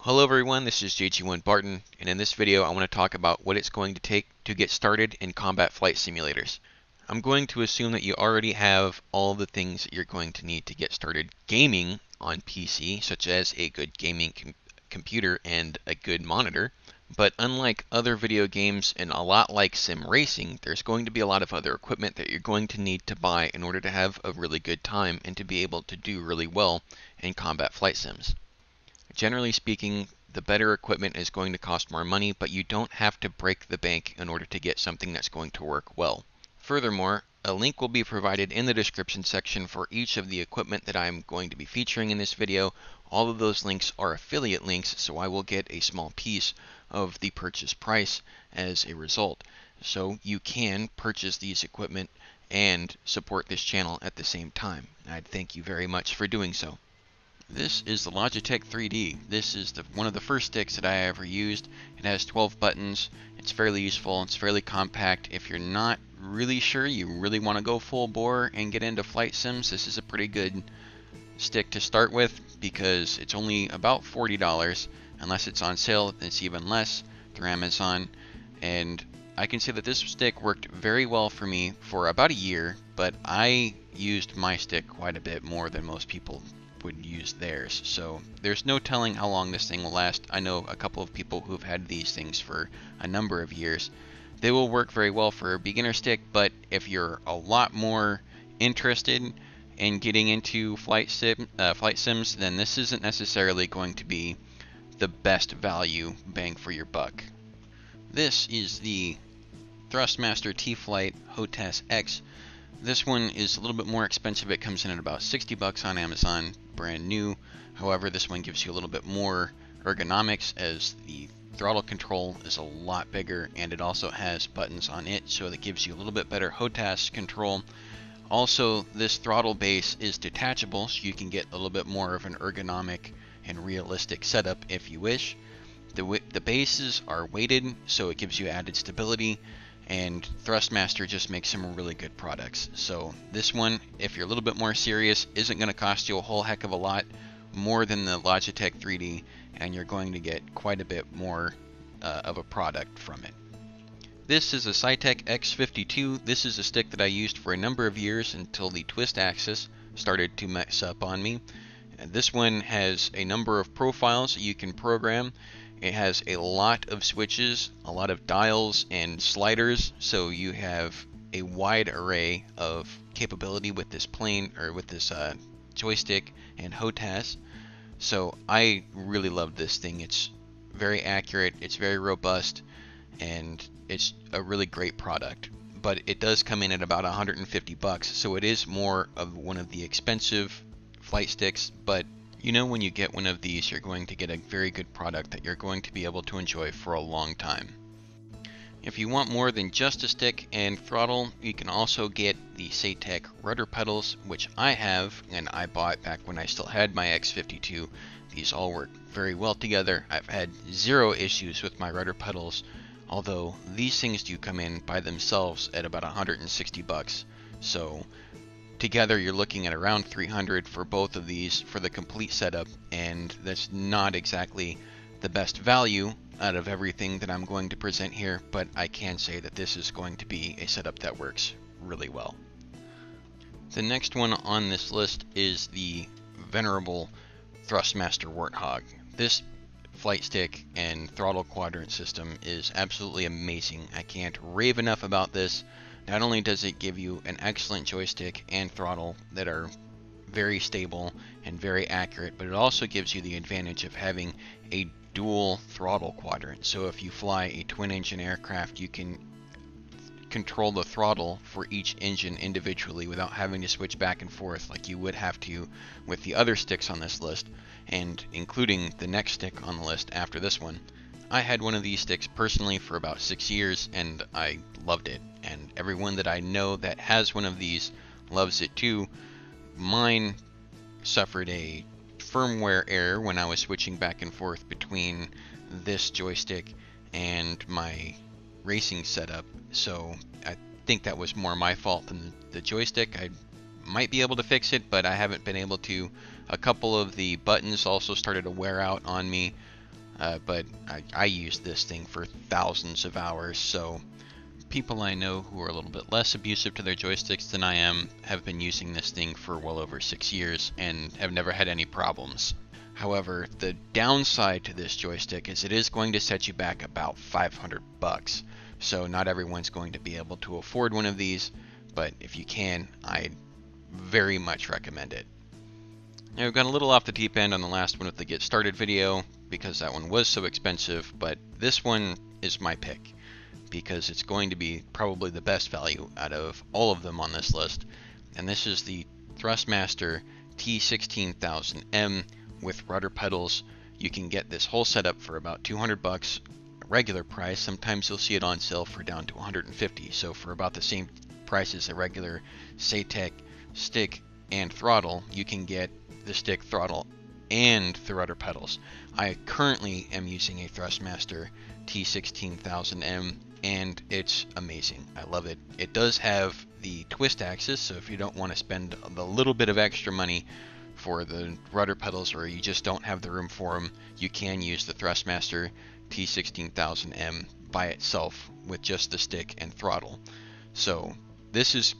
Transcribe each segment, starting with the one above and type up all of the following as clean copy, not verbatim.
Hello everyone, this is JG1 Barton, and in this video I want to talk about what it's going to take to get started in combat flight simulators. I'm going to assume that you already have all the things that you're going to need to get started gaming on PC, such as a good gaming computer and a good monitor. But unlike other video games and a lot like sim racing, there's going to be a lot of other equipment that you're going to need to buy in order to have a really good time and to be able to do really well in combat flight sims. Generally speaking, the better equipment is going to cost more money, but you don't have to break the bank in order to get something that's going to work well. Furthermore, a link will be provided in the description section for each of the equipment that I'm going to be featuring in this video. All of those links are affiliate links, so I will get a small piece of the purchase price as a result. So you can purchase these equipment and support this channel at the same time. I'd thank you very much for doing so. This is the Logitech 3D. This is one of the first sticks that I ever used. It has 12 buttons. It's fairly useful. It's fairly compact. If you're not really sure you really want to go full bore and get into flight sims, this is a pretty good stick to start with because it's only about $40. Unless it's on sale, it's even less through Amazon. And I can say that this stick worked very well for me for about a year, but I used my stick quite a bit more than most people would use theirs, so there's no telling how long this thing will last. I know a couple of people who've had these things for a number of years. They will work very well for a beginner stick, but if you're a lot more interested in getting into flight sims, then this isn't necessarily going to be the best value bang for your buck. This is the Thrustmaster T500 X. This one is a little bit more expensive. It comes in at about 60 bucks on Amazon, brand new. However, this one gives you a little bit more ergonomics as the throttle control is a lot bigger, and it also has buttons on it, so that gives you a little bit better HOTAS control. Also, this throttle base is detachable, so you can get a little bit more of an ergonomic and realistic setup if you wish. The bases are weighted, so it gives you added stability. And Thrustmaster just makes some really good products. So this one, if you're a little bit more serious, isn't going to cost you a whole heck of a lot more than the Logitech 3D, and you're going to get quite a bit more of a product from it. This is a SciTech X52. This is a stick that I used for a number of years until the twist axis started to mess up on me. And this one has a number of profiles that you can program. It has a lot of switches, a lot of dials and sliders, so you have a wide array of capability with this joystick and HOTAS. So I really love this thing. It's very accurate, it's very robust, and it's a really great product. But it does come in at about 150 bucks, so it is more of one of the expensive flight sticks, but you know, when you get one of these, you're going to get a very good product that you're going to be able to enjoy for a long time. If you want more than just a stick and throttle, you can also get the SayTech rudder pedals, which I have and I bought back when I still had my X52. These all work very well together. I've had zero issues with my rudder pedals, although these things do come in by themselves at about 160 bucks. So together you're looking at around 300 for both of these for the complete setup, and that's not exactly the best value out of everything that I'm going to present here, but I can say that this is going to be a setup that works really well. The next one on this list is the venerable Thrustmaster Warthog. This flight stick and throttle quadrant system is absolutely amazing. I can't rave enough about this. Not only does it give you an excellent joystick and throttle that are very stable and very accurate, but it also gives you the advantage of having a dual throttle quadrant. So if you fly a twin-engine aircraft, you can control the throttle for each engine individually without having to switch back and forth like you would have to with the other sticks on this list, and including the next stick on the list after this one. I had one of these sticks personally for about 6 years, and I loved it. And everyone that I know that has one of these loves it too. Mine suffered a firmware error when I was switching back and forth between this joystick and my racing setup, so I think that was more my fault than the joystick. I might be able to fix it, but I haven't been able to. A couple of the buttons also started to wear out on me. but I use this thing for thousands of hours, so people I know who are a little bit less abusive to their joysticks than I am have been using this thing for well over 6 years and have never had any problems. However, the downside to this joystick is it is going to set you back about $500. So not everyone's going to be able to afford one of these, but if you can, I very much recommend it. Now, we've gone a little off the deep end on the last one with the get started video because that one was so expensive, but this one is my pick because it's going to be probably the best value out of all of them on this list. And this is the Thrustmaster T16K with rudder pedals. You can get this whole setup for about $200 regular price. Sometimes you'll see it on sale for down to $150. So for about the same price as a regular SayTech stick and throttle, you can get the stick, throttle, and the rudder pedals. I currently am using a Thrustmaster T16K, and it's amazing. I love it. It does have the twist axis, so if you don't want to spend the little bit of extra money for the rudder pedals, or you just don't have the room for them, you can use the Thrustmaster T16K by itself with just the stick and throttle. So this is,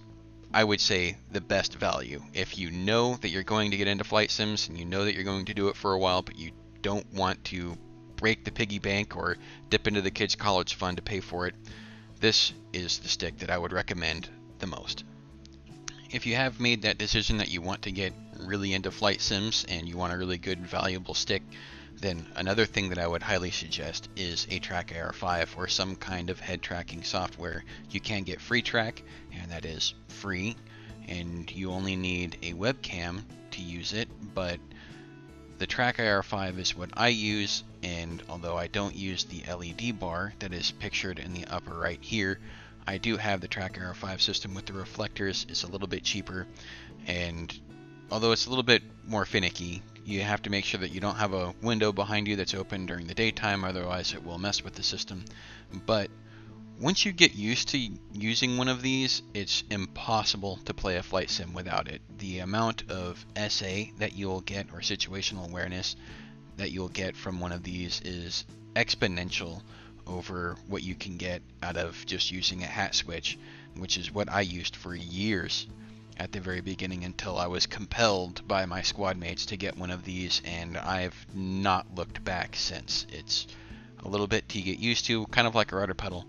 I would say, the best value. If you know that you're going to get into flight sims and you know that you're going to do it for a while, but you don't want to break the piggy bank or dip into the kids' college fund to pay for it, this is the stick that I would recommend the most. If you have made that decision that you want to get really into flight sims and you want a really good, valuable stick, then another thing that I would highly suggest is a TrackIR 5 or some kind of head tracking software. You can get free track, and that is free, and you only need a webcam to use it, but the TrackIR 5 is what I use, and although I don't use the LED bar that is pictured in the upper right here, I do have the TrackIR 5 system with the reflectors. It's a little bit cheaper, and although it's a little bit more finicky, you have to make sure that you don't have a window behind you that's open during the daytime, otherwise it will mess with the system. But once you get used to using one of these, it's impossible to play a flight sim without it. The amount of SA that you'll get, or situational awareness that you'll get from one of these, is exponential over what you can get out of just using a hat switch, which is what I used for years at the very beginning until I was compelled by my squad mates to get one of these, and I've not looked back since. It's a little bit to get used to, kind of like a rudder pedal,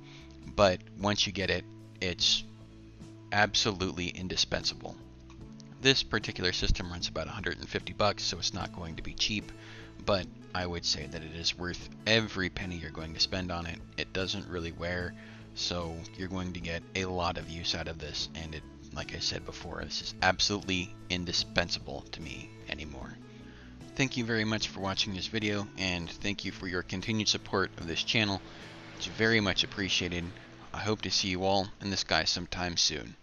but once you get it, it's absolutely indispensable. This particular system runs about $150, so it's not going to be cheap, but I would say that it is worth every penny you're going to spend on it. It doesn't really wear, so you're going to get a lot of use out of this, and it, like I said before, this is absolutely indispensable to me anymore. Thank you very much for watching this video, and thank you for your continued support of this channel. It's very much appreciated. I hope to see you all in the sky sometime soon.